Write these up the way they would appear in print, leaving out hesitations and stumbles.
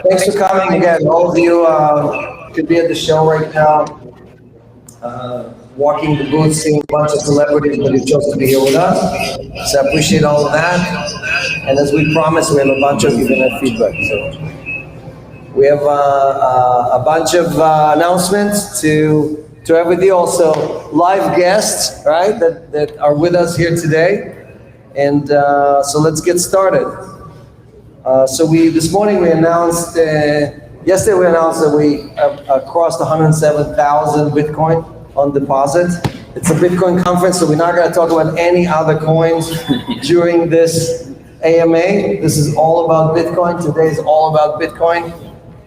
Thanks for coming again. All of you could be at the show right now, walking the booth, seeing a bunch of celebrities, but you chose to be here with us. So I appreciate all of that. And as we promised, we have a bunch of you going to have feedback. So we have a bunch of announcements to have with you. Also, live guests, right, that are with us here today. And so let's get started. This morning we announced, yesterday we announced that we crossed 107,000 Bitcoin on deposit. It's a Bitcoin conference, so we're not going to talk about any other coins during this AMA. This is all about Bitcoin. Today is all about Bitcoin.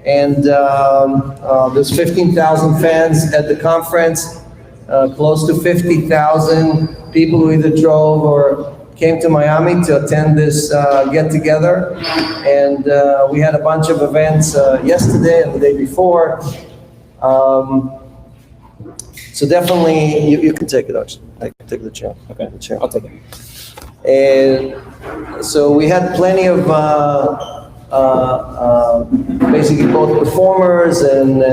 And there's 15,000 fans at the conference, close to 50,000 people who either drove or came to Miami to attend this get-together. And we had a bunch of events yesterday and the day before. So definitely, you can take it, actually. I can take the chair. Okay, the chair. I'll take it. And so we had plenty of basically both performers and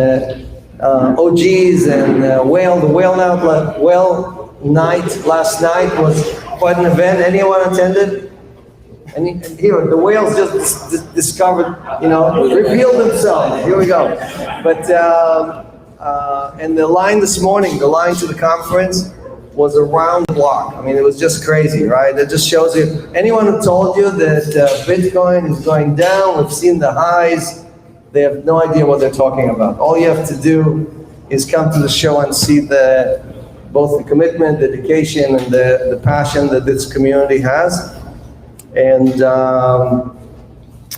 OGs and the Whale Night last night was quite an event. Anyone attended? And here, the whales just discovered, revealed themselves. Here we go. But, and the line this morning, the line to the conference was around the block. I mean, it was just crazy, right? It just shows you, anyone who told you that Bitcoin is going down, we've seen the highs, they have no idea what they're talking about. All you have to do is come to the show and see both the commitment, dedication, and the passion that this community has. And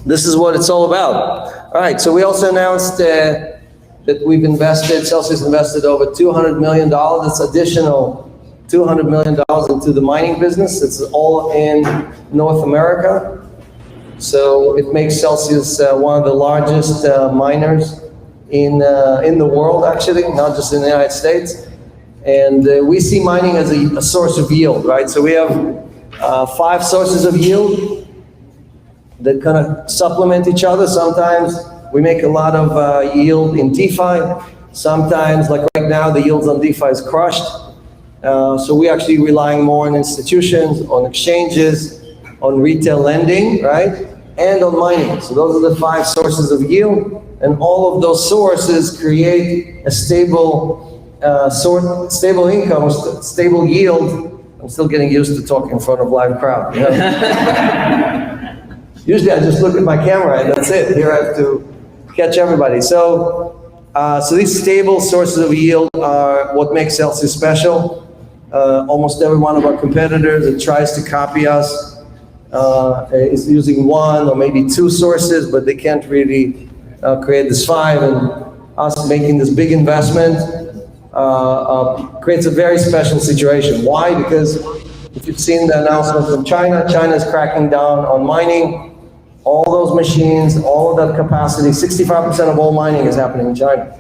this is what it's all about. All right, so we also announced that we've invested, Celsius invested over $200 million. That's additional $200 million into the mining business. It's all in North America. So it makes Celsius one of the largest miners in the world, actually, not just in the United States. And we see mining as a source of yield, right? So we have 5 sources of yield that kind of supplement each other. Sometimes we make a lot of yield in DeFi. Sometimes, like right now, the yields on DeFi is crushed. So we actually relying more on institutions, on exchanges, on retail lending, right? And on mining. So those are the 5 sources of yield. And all of those sources create a stable income, stable yield. I'm still getting used to talking in front of live crowd. Usually I just look at my camera and that's it. Here I have to catch everybody. So these stable sources of yield are what makes Celsius special. Almost every one of our competitors that tries to copy us is using 1 or maybe 2 sources, but they can't really create this 5. And us making this big investment creates a very special situation. Why? Because if you've seen the announcement from China, China is cracking down on mining. All those machines, all of that capacity, 65% of all mining is happening in China.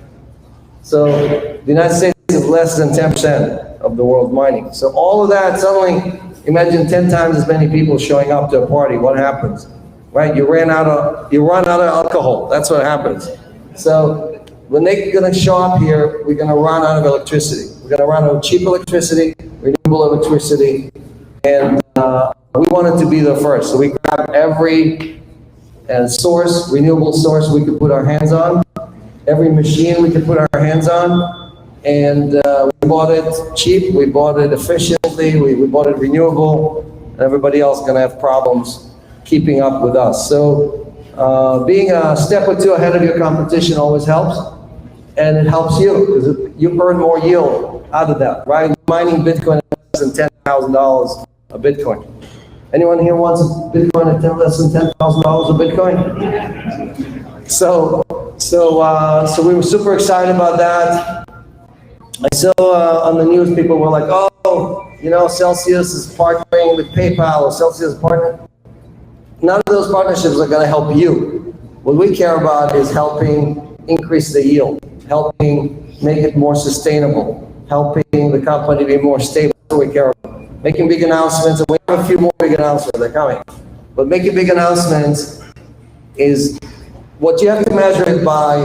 So the United States is less than 10% of the world mining. So all of that, suddenly, imagine 10 times as many people showing up to a party. What happens? Right? You run out of alcohol. That's what happens. So when they're going to show up here, we're going to run out of electricity. We're going to run out of cheap electricity, renewable electricity, and we wanted to be the first. So we grabbed every renewable source we could put our hands on, every machine we could put our hands on, and we bought it cheap, we bought it efficiently, we bought it renewable, and everybody else is going to have problems keeping up with us. So being a step or 2 ahead of your competition always helps. And it helps you because you earn more yield out of that, right? Mining Bitcoin at less than $10,000 a Bitcoin. Anyone here wants Bitcoin at less than $10,000 a Bitcoin? So we were super excited about that. I saw on the news people were like, oh, Celsius is partnering with PayPal or Celsius is partnering. None of those partnerships are going to help you. What we care about is helping increase the yield, helping make it more sustainable, helping the company be more stable. That's what we care about. Making big announcements, and we have a few more big announcements that are coming. But making big announcements is what you have to measure it by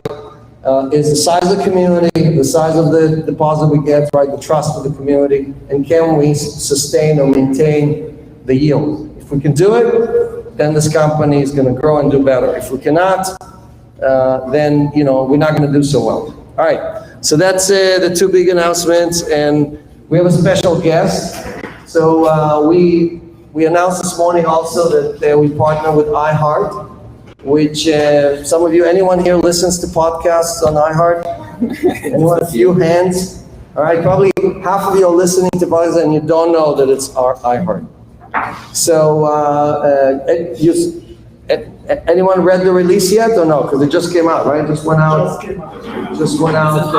is the size of the community, the size of the deposit we get, right, the trust of the community, and can we sustain or maintain the yield. If we can do it, then this company is going to grow and do better. If we cannot, then we're not going to do so well. All right, so that's the two big announcements, and we have a special guest. So we announced this morning also that we partner with iHeart, which some of you, anyone here listens to podcasts on iHeart? Anyone? A few hands? All right, probably half of you are listening to podcasts and you don't know that it's our iHeart. So, anyone read the release yet or no? Because it just came out, right? Just went out. Just went out.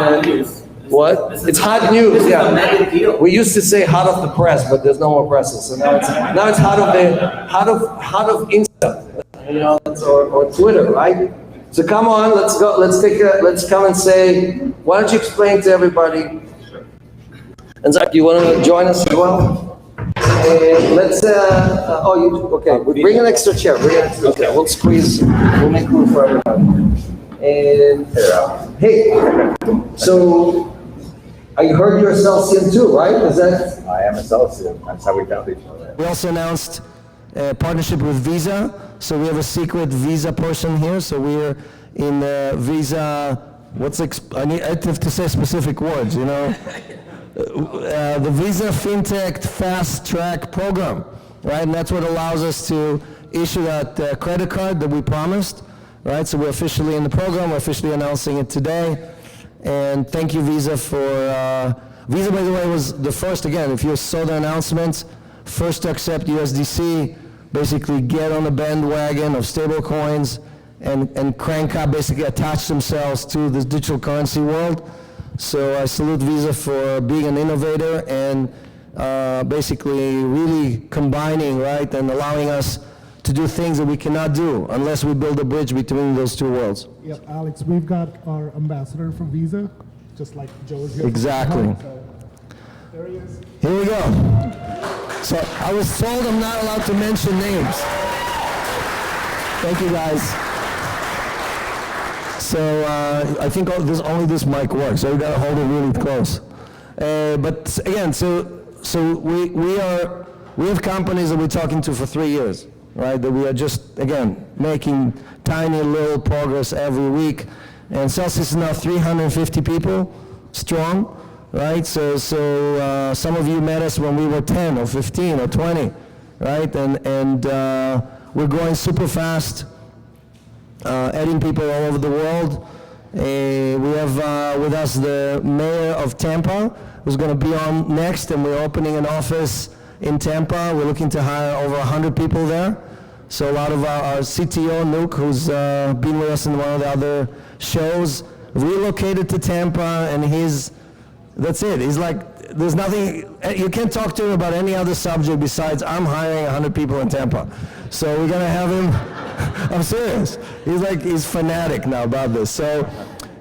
What? It's hot news. Yeah. We used to say hot off the press, but there's no more presses. So now it's hot of Insta, or Twitter, right? So come on, let's go. Let's come and say. Why don't you explain to everybody? And Zach, you want to join us as well? Let's. Okay. We'll bring an extra chair. Okay. We'll squeeze. We'll make room for everybody. And hey, so I heard you're a Celsius too, right? Is that? I am a Celsius. That's how we found each other. We also announced a partnership with Visa. So we have a secret Visa person here. So we're in Visa. I have to say specific words, the Visa FinTech Fast Track program, right? And that's what allows us to issue that credit card that we promised, right? So we're officially in the program. We're officially announcing it today. And thank you, Visa, for... Visa, by the way, was the first, again, if you saw the announcements, first to accept USDC, basically get on the bandwagon of stable coins and crank up, basically attach themselves to this digital currency world. So I salute Visa for being an innovator and basically really combining, right, and allowing us to do things that we cannot do unless we build a bridge between those two worlds. Yep, Alex, we've got our ambassador from Visa, just like Joe's here. Exactly. So, there he is. Here we go. So I was told I'm not allowed to mention names. Thank you, guys. So I think only this mic works, so we gotta hold it really close. But again, so we have companies that we're talking to for 3 years, right? That we are just, again, making tiny little progress every week. And Celsius is now 350 people strong, right? So some of you met us when we were 10 or 15 or 20, right? And we're growing super fast, adding people all over the world. We have with us the mayor of Tampa, who's going to be on next, and we're opening an office in Tampa. We're looking to hire over 100 people there. So a lot of our CTO, Nuke, who's been with us in one of the other shows, relocated to Tampa, and that's it. He's like, there's nothing, you can't talk to him about any other subject besides I'm hiring 100 people in Tampa. So we're going to have him, I'm serious. He's fanatic now about this. So,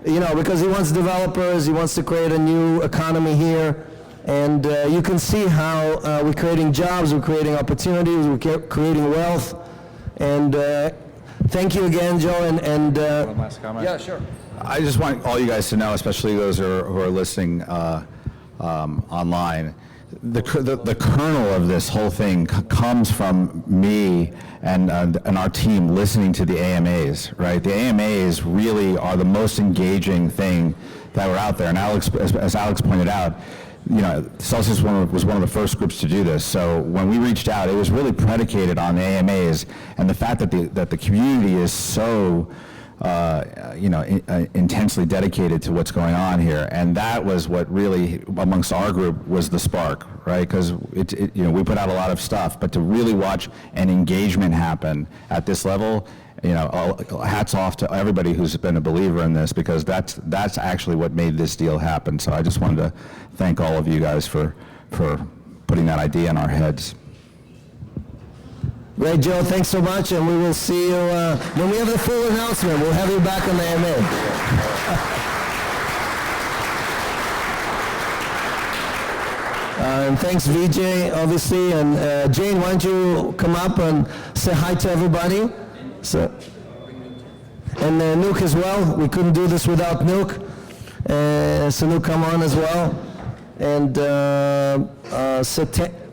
because he wants developers, he wants to create a new economy here. And you can see how we're creating jobs, we're creating opportunities, we're creating wealth. And thank you again, Joe. And One last comment? Yeah, sure. I just want all you guys to know, especially those who are listening online, the kernel of this whole thing comes from me and our team listening to the AMAs, right? The AMAs really are the most engaging thing that were out there. And Alex, as Alex pointed out, Celsius was one of the first groups to do this. So when we reached out, it was really predicated on the AMAs and the fact that the community is so intensely dedicated to what's going on here, and that was what really, amongst our group, was the spark, right? Because we put out a lot of stuff, but to really watch an engagement happen at this level, hats off to everybody who's been a believer in this, because that's actually what made this deal happen. So I just wanted to thank all of you guys for putting that idea in our heads. Great, Joe. Thanks so much, and we will see you when we have the full announcement. We'll have you back on the AMA. And thanks, VJ, obviously, and Jane, why don't you come up and say hi to everybody? So, And Nuke as well. We couldn't do this without Nuke. So Nuke, come on as well. And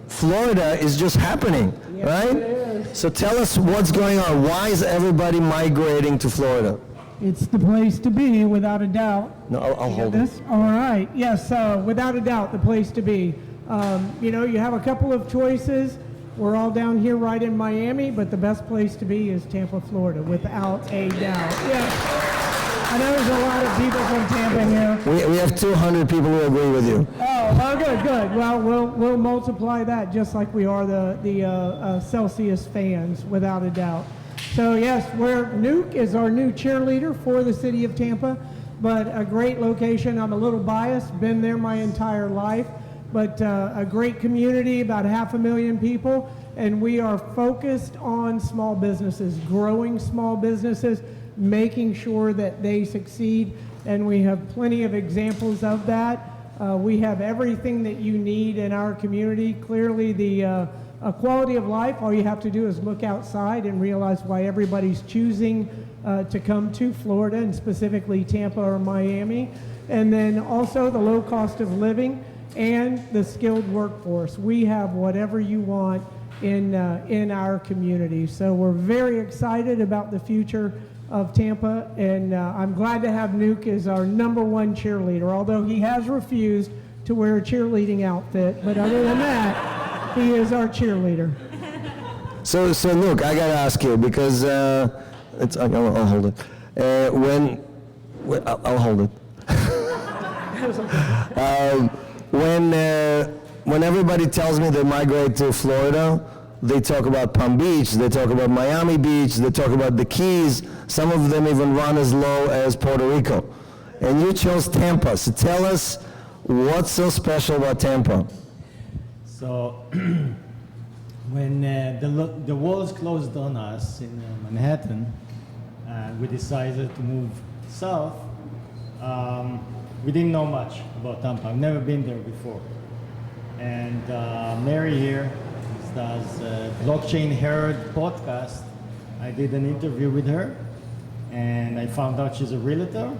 Florida is just happening, right? So tell us what's going on. Why is everybody migrating to Florida? It's the place to be, without a doubt. No, I'll You hold got it. this? All right. Yes, without a doubt, the place to be. You have a couple of choices. We're all down here right in Miami, but the best place to be is Tampa, Florida, without a doubt. Yes. I know there's a lot of people from Tampa here. We have 200 people who agree with you. Oh, good. Well, we'll multiply that just like we are the Celsius fans, without a doubt. So yes, Nuke is our new cheerleader for the city of Tampa, but a great location. I'm a little biased, been there my entire life, but a great community, about 500,000 people, and we are focused on small businesses, growing small businesses, making sure that they succeed, and we have plenty of examples of that. We have everything that you need in our community. Clearly, the quality of life, all you have to do is look outside and realize why everybody's choosing to come to Florida, and specifically Tampa or Miami. And then also the low cost of living and the skilled workforce. We have whatever you want in our community. So we're very excited about the future of Tampa, and I'm glad to have Nuke as our #1 cheerleader, although he has refused to wear a cheerleading outfit. But other than that, he is our cheerleader. So Nuke, I gotta ask you because I'll hold it. I'll hold it. When everybody tells me they migrate to Florida, they talk about Palm Beach, they talk about Miami Beach, they talk about the Keys. Some of them even run as low as Puerto Rico. And you chose Tampa. So tell us what's so special about Tampa. So when the walls closed on us in Manhattan, we decided to move south. We didn't know much about Tampa. I've never been there before. And Mary here does Blockchain Herald podcast. I did an interview with her, and I found out she's a realtor.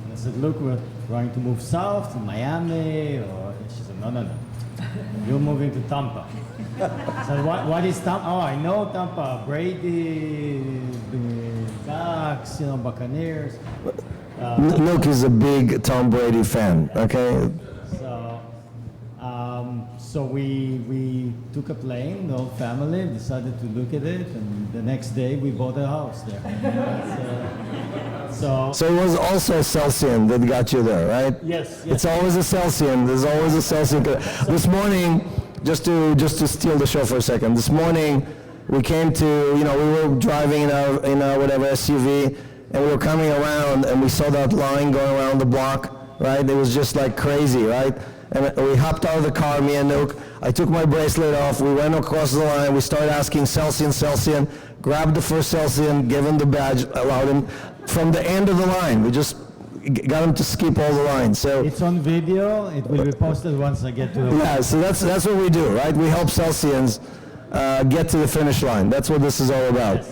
And I said, look, we're trying to move south to Miami. And she said, no. You're moving to Tampa. I said, what is Tampa? Oh, I know Tampa. Brady, the Ducks, Buccaneers. Nuke is a big Tom Brady fan, okay? So we took a plane, the whole family, decided to look at it, and the next day we bought a house there. So So it was also a Celsian that got you there, right? yes. It's always a Celsian. There's always a Celsian. This morning, just to steal the show for a second. This morning, we came to, we were driving in our whatever SUV, and we were coming around, and we saw that line going around the block, right? It was just like crazy, right? And we hopped out of the car, me and Nuke. I took my bracelet off. We went across the line. We started asking Celsian, grabbed the first Celsian, gave him the badge, allowed him from the end of the line. We just got him to skip all the lines. So It's on video. It will be posted once I get to the yeah, so that's what we do, right? We help Celsians get to the finish line. That's what this is all about.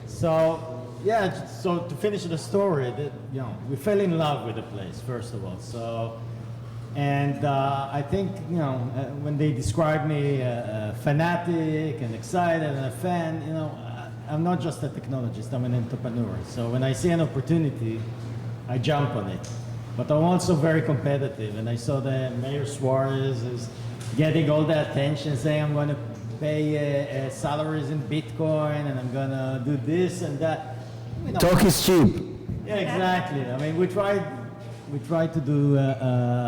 So to finish the story, we fell in love with the place, first of all. And I think, when they describe me a fanatic and excited and a fan, I'm not just a technologist, I'm an entrepreneur. So when I see an opportunity, I jump on it. But I'm also very competitive, and I saw that Mayor Suarez is getting all the attention, saying I'm going to pay salaries in Bitcoin, and I'm going to do this and that. Talk is cheap. Yeah, exactly. I mean, we tried to do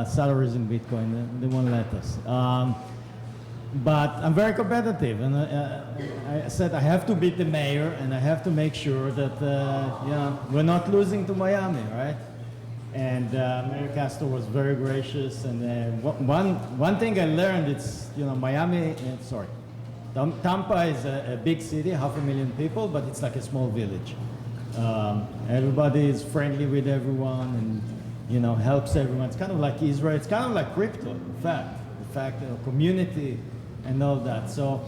salaries in Bitcoin. They won't let us. But I'm very competitive, and I said I have to beat the mayor, and I have to make sure that we're not losing to Miami, right? And Mayor Castro was very gracious. And one thing I learned, it's Tampa is a big city, 500,000 people, but it's like a small village. Everybody is friendly with everyone, and helps everyone. It's kind of like Israel. It's kind of like crypto, in fact. Community and all that. So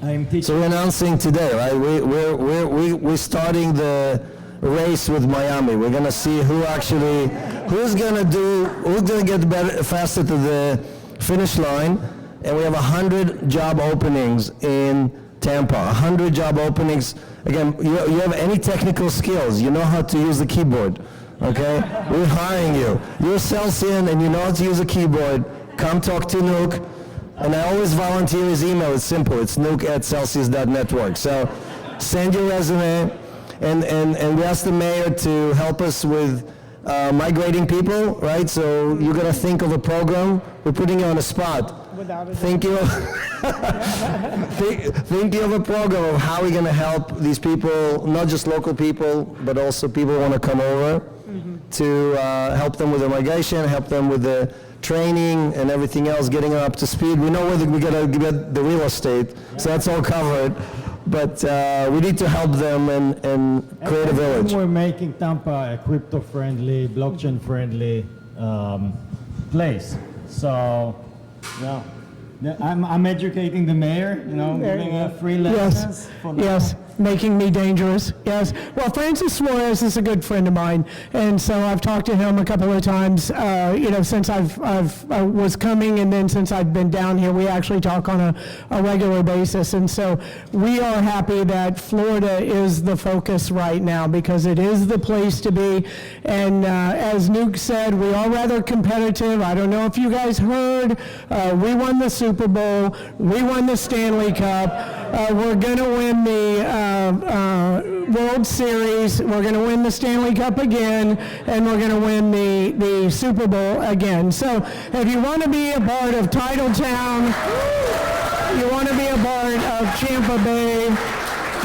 I'm teaching. So we're announcing today, right? We're starting the race with Miami. We're gonna see who's gonna get better, faster to the finish line. And we have 100 job openings in Tampa, 100 job openings. Again, you have any technical skills, you know how to use the keyboard, okay? We're hiring you. You're Celsian and you know how to use a keyboard. Come talk to Nuke. And I always volunteer his email. It's simple. It's nuke@celsius.network. So send your resume, and we asked the mayor to help us with migrating people, right? So you're going to think of a program. We're putting you on the spot. Without a doubt. Thinking of a program of how we're going to help these people, not just local people, but also people who want to come over, to help them with the migration, help them with the training and everything else, getting them up to speed. We know where we got to get the real estate, so that's all covered. But we need to help them and create a village. We're making Tampa a crypto-friendly, blockchain-friendly place. So, yeah, I'm educating the mayor, giving a free lessons. Yes, making me dangerous, yes. Well, Francis Suarez is a good friend of mine, and so I've talked to him a couple of times, since I was coming, and then since I've been down here, we actually talk on a regular basis, and so we are happy that Florida is the focus right now, because it is the place to be, and as Nuke said, we are rather competitive. I don't know if you guys heard, we won the Super Bowl, we won the Stanley Cup, we're going to win the World Series, we're going to win the Stanley Cup again, and we're going to win the Super Bowl again. So if you want to be a part of Titletown, you want to be a part of Tampa Bay,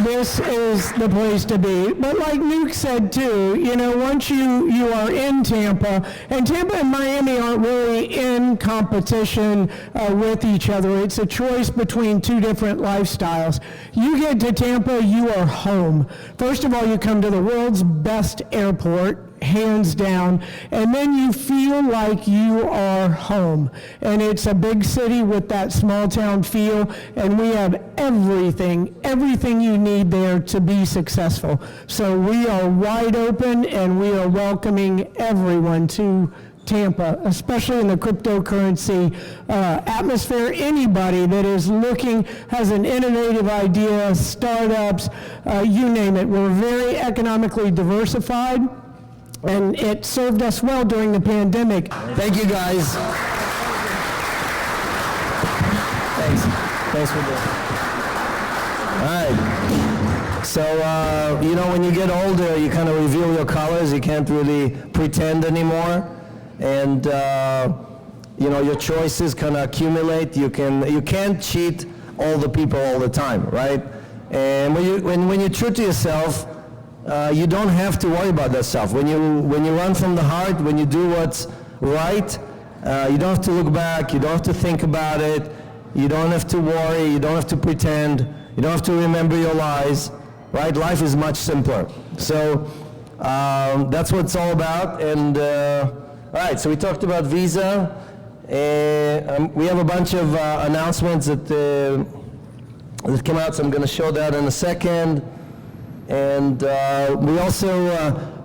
this is the place to be. But like Nuke said too, once you are in Tampa, and Tampa and Miami aren't really in competition with each other. It's a choice between two different lifestyles. You get to Tampa, you are home. First of all, you come to the world's best airport, hands down, and then you feel like you are home. And it's a big city with that small town feel, and we have everything you need there to be successful. So we are wide open, and we are welcoming everyone to Tampa, especially in the cryptocurrency atmosphere. Anybody that is looking, has an innovative idea, startups, you name it. We're very economically diversified, and it served us well during the pandemic. Thank you, guys. Thanks for doing it. All right. So, when you get older, you kind of reveal your colors. You can't really pretend anymore. And, your choices kind of accumulate. You can't cheat all the people all the time, right? And when you're true to yourself, you don't have to worry about that stuff. When you run from the heart, when you do what's right, you don't have to look back, you don't have to think about it, you don't have to worry, you don't have to pretend, you don't have to remember your lies, right? Life is much simpler. So that's what it's all about. And all right, so we talked about Visa. We have a bunch of announcements that came out, so I'm going to show that in a second. And we also,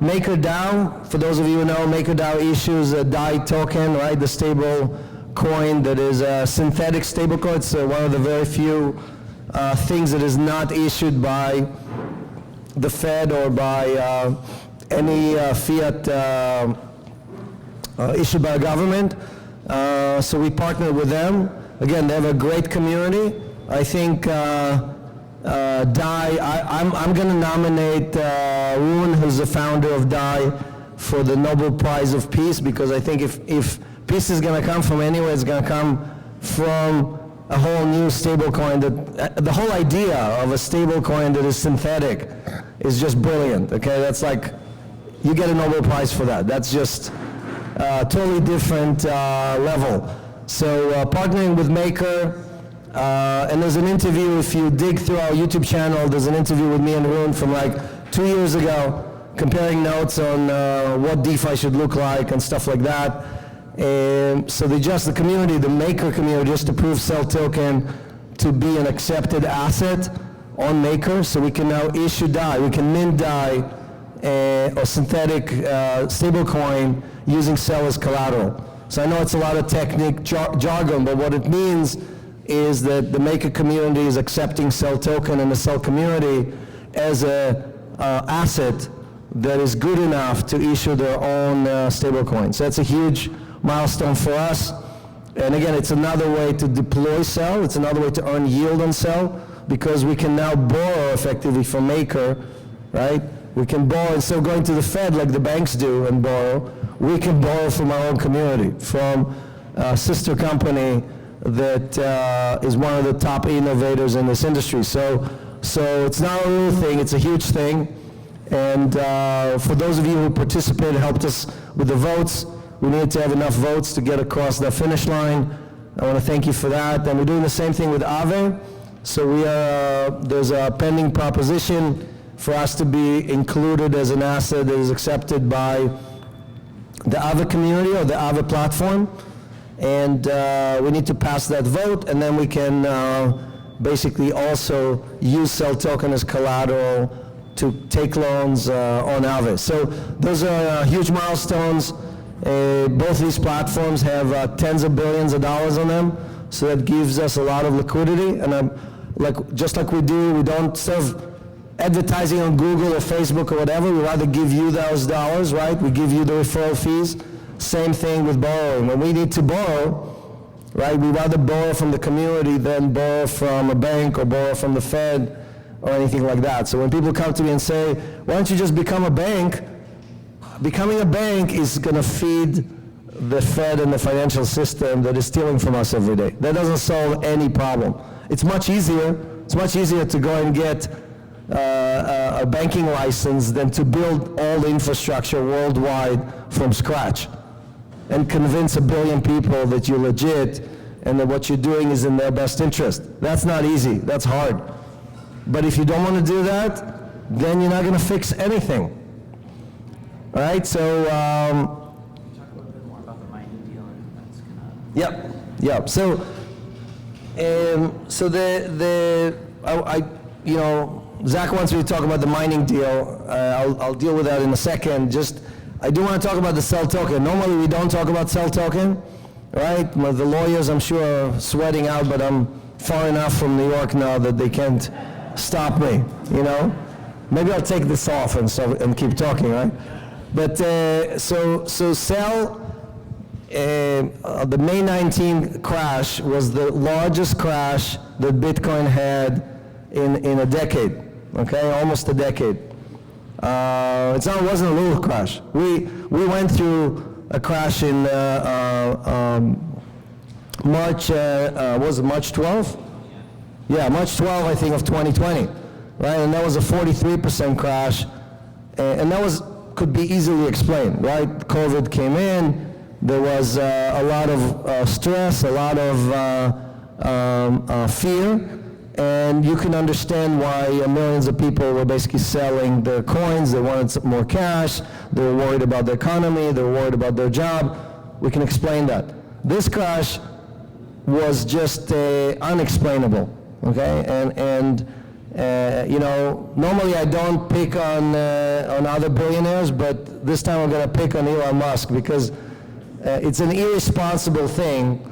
MakerDAO, for those of you who know, MakerDAO issues a DAI token, right? The stable coin that is a synthetic stable coin. It's one of the very few things that is not issued by the Fed or by any fiat issued by a government. So we partner with them. Again, they have a great community. I think DAI, I'm going to nominate Rune, who's the founder of DAI, for the Nobel Prize of Peace, because I think if peace is going to come from anywhere, it's going to come from a whole new stablecoin. That the whole idea of a stablecoin that is synthetic is just brilliant. Okay, that's like you get a Nobel Prize for that. That's just totally different level. So partnering with Maker. And there's an interview, if you dig through our YouTube channel, there's an interview with me and Rune from like 2 years ago, comparing notes on what DeFi should look like and stuff like that. And so the community, the Maker community, just approved Cell Token to be an accepted asset on Maker, so we can now issue DAI, we can mint DAI or synthetic stablecoin using Cell as collateral. So I know it's a lot of jargon, but what it means is that the maker community is accepting Cell token and the Cell community as a asset that is good enough to issue their own stablecoin. So that's a huge milestone for us. And again, it's another way to deploy Cell. It's another way to earn yield on Cell, because we can now borrow effectively from Maker, right? We can borrow, instead of going to the Fed like the banks do and borrow, we can borrow from our own community, from a sister company that is one of the top innovators in this industry. So it's not a little thing, it's a huge thing. And for those of you who participated, helped us with the votes, we needed to have enough votes to get across the finish line. I want to thank you for that. And we're doing the same thing with Aave. So there's a pending proposition for us to be included as an asset that is accepted by the Aave community or the Aave platform. And we need to pass that vote, and then we can basically also use Cell token as collateral to take loans on Aave. So those are huge milestones. Both these platforms have tens of billions of dollars on them, so that gives us a lot of liquidity. And just like we don't serve advertising on Google or Facebook or whatever. We rather give you those dollars, right? We give you the referral fees. Same thing with borrowing. When we need to borrow, right, we rather borrow from the community than borrow from a bank or borrow from the Fed or anything like that. So when people come to me and say, why don't you just become a bank? Becoming a bank is going to feed the Fed and the financial system that is stealing from us every day. That doesn't solve any problem. It's much easier to go and get a banking license than to build all the infrastructure worldwide from scratch and convince 1 billion people that you're legit and that what you're doing is in their best interest. That's not easy, that's hard. But if you don't want to do that, then you're not going to fix anything. All right, so... Talk a little bit more about the mining deal and that's gonna... Yep. Zach wants me to talk about the mining deal. I'll deal with that in a second. I do want to talk about the Cell token. Normally we don't talk about Cell token, right? Well, the lawyers, I'm sure, are sweating out, but I'm far enough from New York now that they can't stop me, you know? Maybe I'll take this off and keep talking, right? But so Cell, the May 19 crash was the largest crash that Bitcoin had in a decade, okay, almost a decade. It wasn't a little crash. We went through a crash in March, was it March 12th? Yeah, March 12th, I think, of 2020, right? And that was a 43% crash, and that could be easily explained, right? COVID came in, there was a lot of stress, a lot of fear, and you can understand why millions of people were basically selling their coins. They wanted some more cash, they were worried about the economy, they were worried about their job. We can explain that. This crash was just unexplainable, okay? And normally I don't pick on other billionaires, but this time I'm gonna pick on Elon Musk because it's an irresponsible thing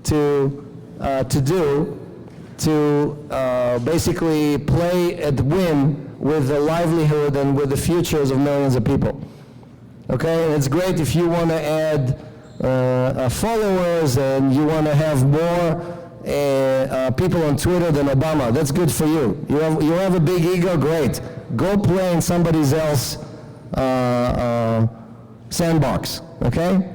to do, to basically play at whim with the livelihood and with the futures of millions of people. Okay, and it's great if you want to add followers and you want to have more people on Twitter than Obama. That's good for you. You have a big ego, great. Go play in somebody else's sandbox, okay?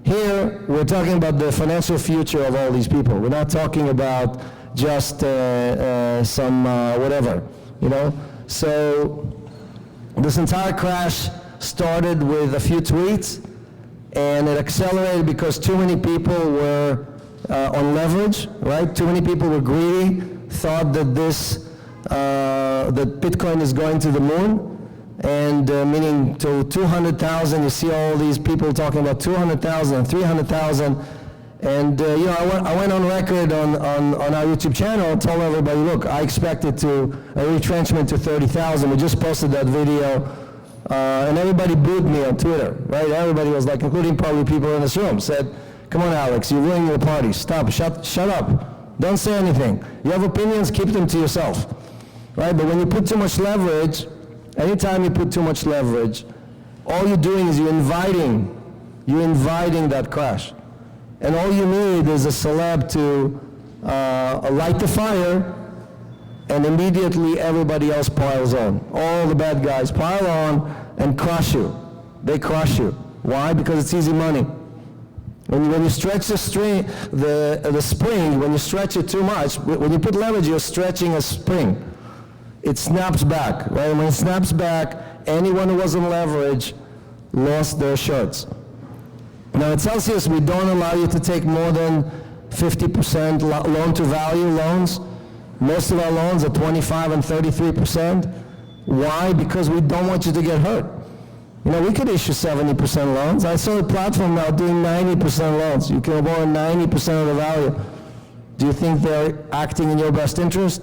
Here, we're talking about the financial future of all these people. We're not talking about just some whatever, you know? So this entire crash started with a few tweets, and it accelerated because too many people were on leverage, right? Too many people were greedy, thought that that Bitcoin is going to the moon, and meaning to 200,000. You see all these people talking about 200,000 and 300,000. And I went on record on our YouTube channel and told everybody, look, I expected a retrenchment to 30,000. We just posted that video and everybody booed me on Twitter, right? Everybody was like, including probably people in this room, said, come on, Alex, you're ruining your party. Stop, shut up. Don't say anything. You have opinions, keep them to yourself, right? But when you put too much leverage, anytime you put too much leverage, all you're doing is you're inviting that crash. And all you need is a celeb to light the fire, and immediately everybody else piles on. All the bad guys pile on and crush you. They crush you. Why? Because it's easy money. When you stretch the spring, when you stretch it too much, when you put leverage, you're stretching a spring. It snaps back, right? When it snaps back, anyone who wasn't leverage lost their shirts. Now at Celsius, we don't allow you to take more than 50% loan-to-value loans. Most of our loans are 25 and 33%. Why? Because we don't want you to get hurt. You know, we could issue 70% loans. I saw a platform now doing 90% loans. You can borrow 90% of the value. Do you think they're acting in your best interest?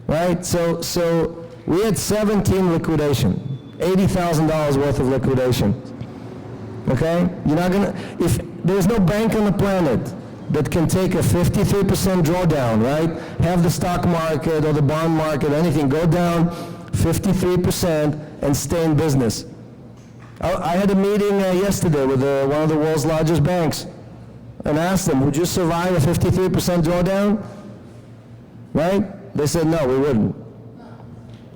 Right? So we had 17 liquidation, $80,000 worth of liquidation. Okay? You're not gonna, if there's no bank on the planet that can take a 53% drawdown, right? Have the stock market or the bond market, anything, go down 53% and stay in business. I had a meeting yesterday with one of the world's largest banks and asked them, would you survive a 53% drawdown? Right? They said, no, we wouldn't.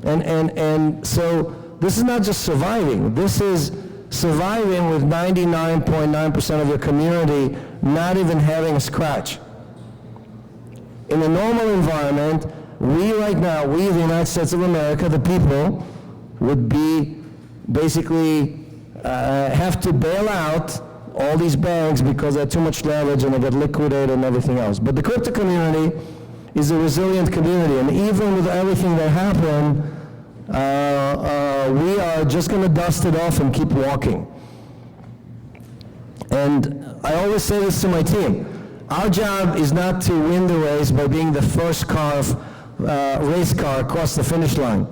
And so this is not just surviving. This is surviving with 99.9% of your community not even having a scratch. In a normal environment, we right now, we the United States of America, the people, would be basically have to bail out all these banks because they have too much leverage and they get liquidated and everything else. But the crypto community is a resilient community, and even with everything that happened, we are just going to dust it off and keep walking. And I always say this to my team. Our job is not to win the race by being the first race car across the finish line.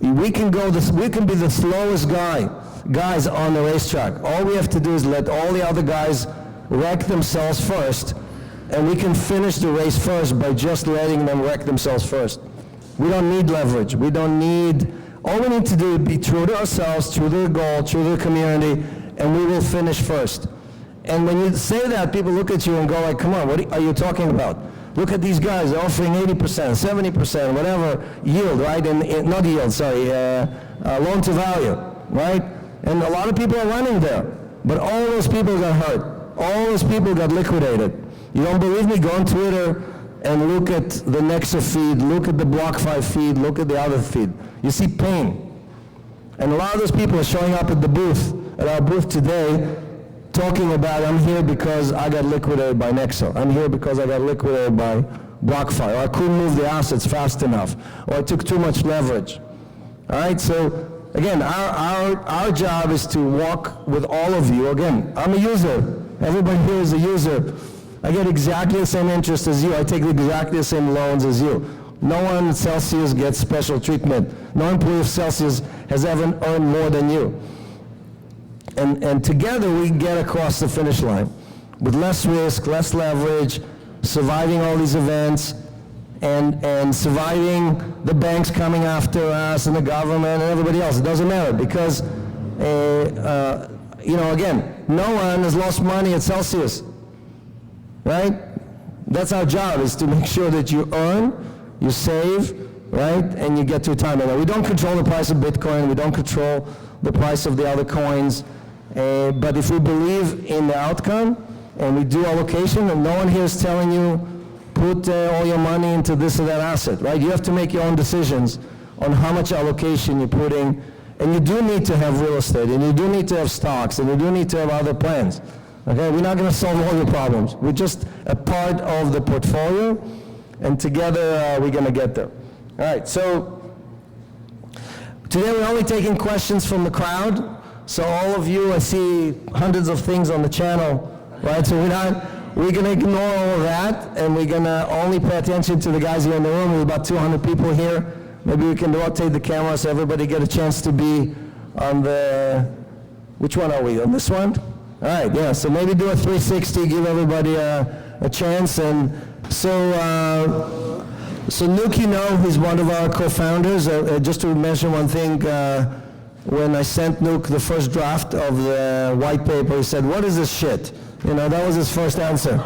We can be the slowest guys on the racetrack. All we have to do is let all the other guys wreck themselves first, and we can finish the race first by just letting them wreck themselves first. We don't need leverage. All we need to do is be true to ourselves, true to the goal, true to the community, and we will finish first. And when you say that, people look at you and go like, come on, what are you talking about? Look at these guys, they're offering 80%, 70%, whatever yield, right? And not yield, sorry, loan to value, right? And a lot of people are running there, but all those people got hurt. All those people got liquidated. You don't believe me? Go on Twitter and look at the Nexo feed, look at the BlockFi feed, look at the other feed. You see pain. And a lot of those people are showing up at the booth, at our booth today, talking about, I'm here because I got liquidated by Nexo. I'm here because I got liquidated by BlockFi, or I couldn't move the assets fast enough, or I took too much leverage. All right, so again, our job is to walk with all of you. Again, I'm a user. Everybody here is a user. I get exactly the same interest as you. I take exactly the same loans as you. No one at Celsius gets special treatment. No employee of Celsius has ever earned more than you. And together we get across the finish line with less risk, less leverage, surviving all these events, and surviving the banks coming after us and the government and everybody else. It doesn't matter because, again, no one has lost money at Celsius, right? That's our job, is to make sure that you earn, you save, right, and you get to retirement. Now, we don't control the price of Bitcoin, we don't control the price of the other coins, but if we believe in the outcome and we do allocation, and no one here is telling you put all your money into this or that asset, right? You have to make your own decisions on how much allocation you're putting, and you do need to have real estate, and you do need to have stocks, and you do need to have other plans. Okay, we're not going to solve all your problems. We're just a part of the portfolio, and together we're going to get there. All right, so today we're only taking questions from the crowd. So all of you, I see hundreds of things on the channel, right? So we're going to ignore all of that, and we're going to only pay attention to the guys here in the room. There's about 200 people here. Maybe we can rotate the camera so everybody get a chance to be on the, which one are we, on this one? All right, yeah, so maybe do a 360, give everybody a chance. And so, so Nuke, you know, he's one of our co-founders. Just to mention one thing, when I sent Nuke the first draft of the white paper, he said, "What is this shit?" You know, that was his first answer.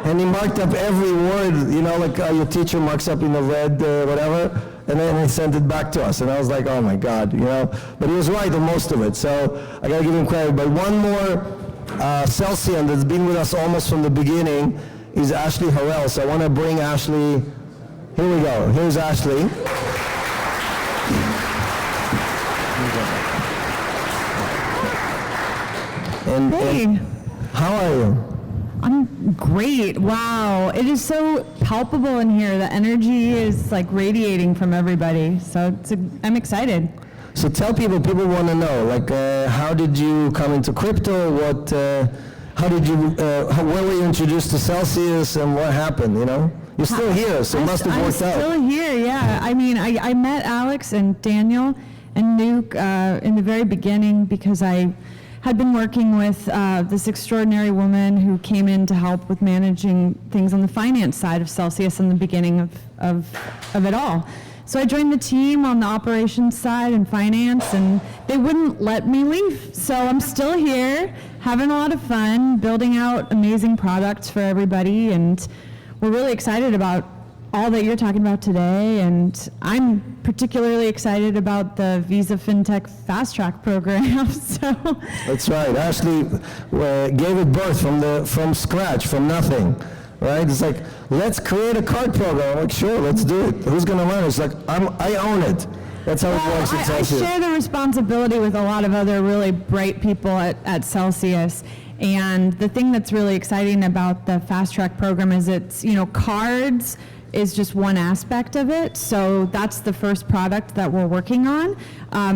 And he marked up every word, you know, like your teacher marks up in the red, whatever, and then he sent it back to us. And I was like, oh my God, you know. But he was right on most of it, so I gotta give him credit. But one more Celsian that's been with us almost from the beginning is Ashley Harrell. So I wanna bring Ashley, here we go, here's Ashley. Hey. How are you? I'm great. Wow. It is so palpable in here. The energy is like radiating from everybody. So I'm excited. So tell people want to know, like, how did you come into crypto? How did you, when were you introduced to Celsius and what happened, you know? You're still here, so it must have worked out. I'm still here, yeah. I mean, I met Alex and Daniel and Nuke in the very beginning because I had been working with this extraordinary woman who came in to help with managing things on the finance side of Celsius in the beginning of it all. So I joined the team on the operations side and finance, and they wouldn't let me leave. So I'm still here, having a lot of fun, building out amazing products for everybody, and we're really excited about all that you're talking about today, and I'm particularly excited about the Visa FinTech Fast Track program. So That's right. Ashley gave it birth from scratch, from nothing, right? It's like, let's create a card program. I'm like, sure, let's do it. Who's going to run it? It's like, I own it. That's how it works at I Celsius. share the responsibility with a lot of other really bright people at Celsius. And the thing that's really exciting about the Fast Track program is it's, you know, cards is just one aspect of it. So that's the first product that we're working on.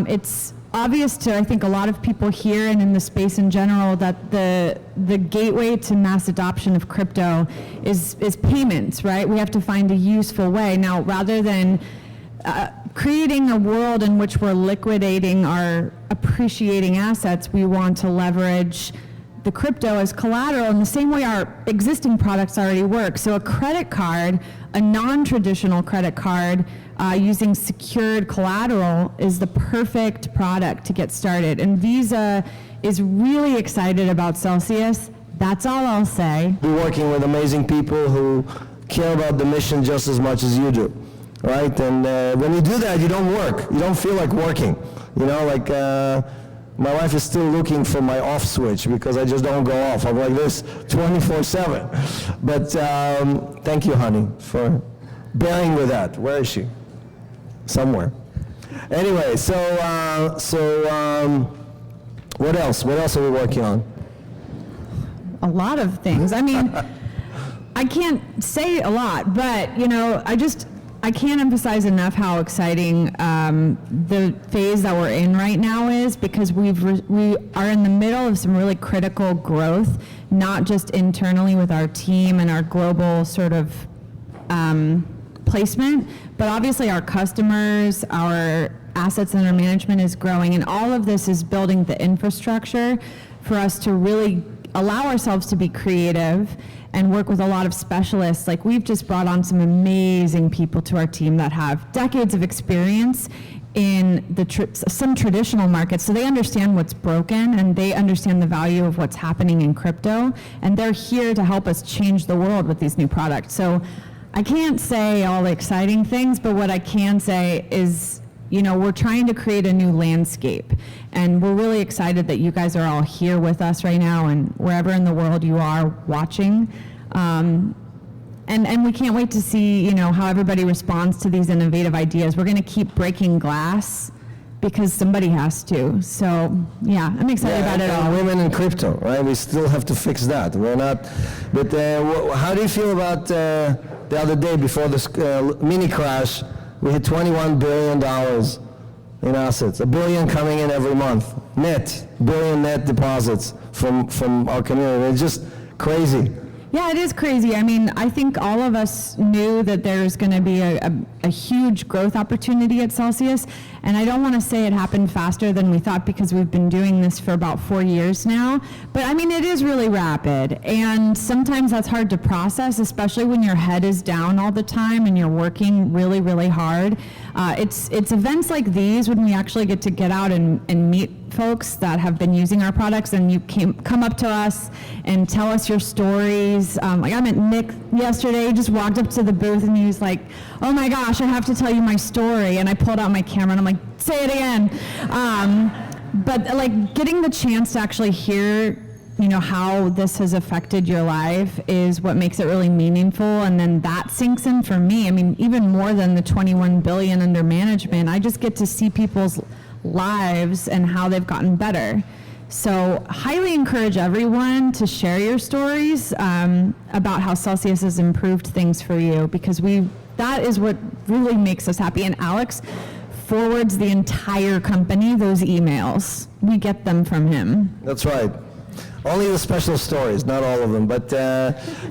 It's obvious to, I think, a lot of people here and in the space in general that the gateway to mass adoption of crypto is payments, right? We have to find a useful way. Now, rather than creating a world in which we're liquidating our appreciating assets, we want to leverage the crypto as collateral in the same way our existing products already work. So a credit card, a non-traditional credit card using secured collateral is the perfect product to get started. And Visa is really excited about Celsius. That's all I'll say. We're working with amazing people who care about the mission just as much as you do, right? And when you do that, you don't work. You don't feel like working. You know, like my wife is still looking for my off switch because I just don't go off. I'm like this 24/7. But thank you, honey, for bearing with that. Where is she? Somewhere. Anyway, so what else? What else are we working on? A lot of things. I mean, I can't say a lot, but, you know, I can't emphasize enough how exciting the phase that we're in right now is, because we are in the middle of some really critical growth, not just internally with our team and our global sort of placement, but obviously our customers, our assets under management is growing, and all of this is building the infrastructure for us to really allow ourselves to be creative and work with a lot of specialists. Like, we've just brought on some amazing people to our team that have decades of experience in some traditional markets, so they understand what's broken and they understand the value of what's happening in crypto, and they're here to help us change the world with these new products. So I can't say all the exciting things, but what I can say is, you know, we're trying to create a new landscape, and we're really excited that you guys are all here with us right now and wherever in the world you are watching. And we can't wait to see, you know, how everybody responds to these innovative ideas. We're going to keep breaking glass because somebody has to. So, yeah, I'm excited about it all. And women in crypto, right? We still have to fix that. We're not, but how do you feel about the other day before this mini crash? We hit $21 billion in assets, $1 billion coming in every month, net, billion net deposits from our community. It's just crazy. Yeah, it is crazy. I mean, I think all of us knew that there's going to be an a huge growth opportunity at Celsius. And I don't want to say it happened faster than we thought because we've been doing this for about 4 years now. But I mean, it is really rapid. And sometimes that's hard to process, especially when your head is down all the time and you're working really, really hard. It's events like these when we actually get out and meet folks that have been using our products, and you come up to us and tell us your stories. Like I met Nick yesterday, just walked up to the booth and he was like, oh my gosh, I have to tell you my story. And I pulled out my camera and I'm like, say it again. But like getting the chance to actually hear, you know, how this has affected your life is what makes it really meaningful. And then that sinks in for me. I mean, even more than the 21 billion under management, I just get to see people's lives and how they've gotten better. So highly encourage everyone to share your stories about how Celsius has improved things for you, because that is what really makes us happy. And Alex forwards the entire company those emails. We get them from him. That's right. Only the special stories, not all of them. But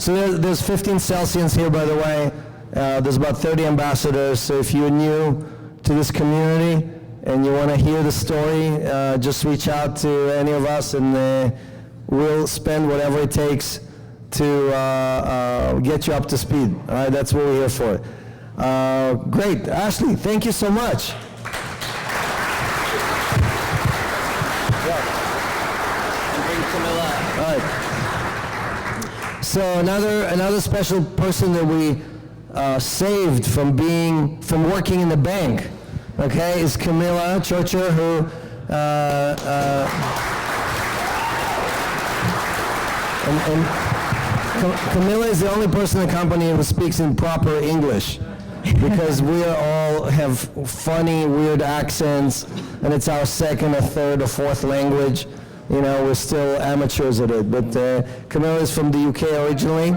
so there's 15 Celsians here, by the way. There's about 30 ambassadors. So if you're new to this community and you want to hear the story, just reach out to any of us, and we'll spend whatever it takes to get you up to speed. All right, that's what we're here for. Great, Ashley, thank you so much. All right. So another special person that we saved from working in the bank, okay, is Camilla Chocher, who Camilla is the only person in the company who speaks in proper English, because we all have funny, weird accents, and it's our second or third or fourth language. You know, we're still amateurs at it. But Camilla is from the UK originally.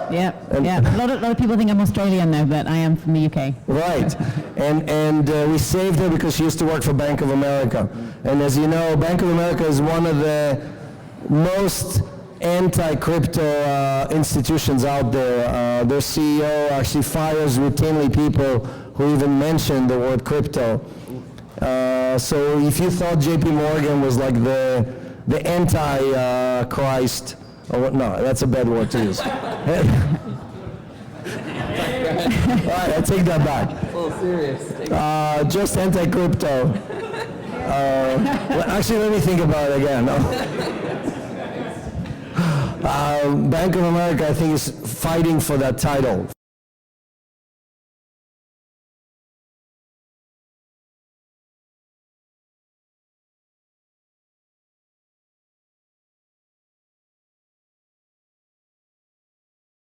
Yeah. A lot of people think I'm Australian though, but I am from the UK. Right. And we saved her because she used to work for Bank of America. And as you know, Bank of America is one of the most anti-crypto institutions out there. Their CEO actually fires routinely people who even mention the word crypto. So if you thought JP Morgan was like the anti-Christ, no, that's a bad word to use. All right, I take that back. A little serious. Just anti-crypto. Actually, let me think about it again. Bank of America, I think, is fighting for that title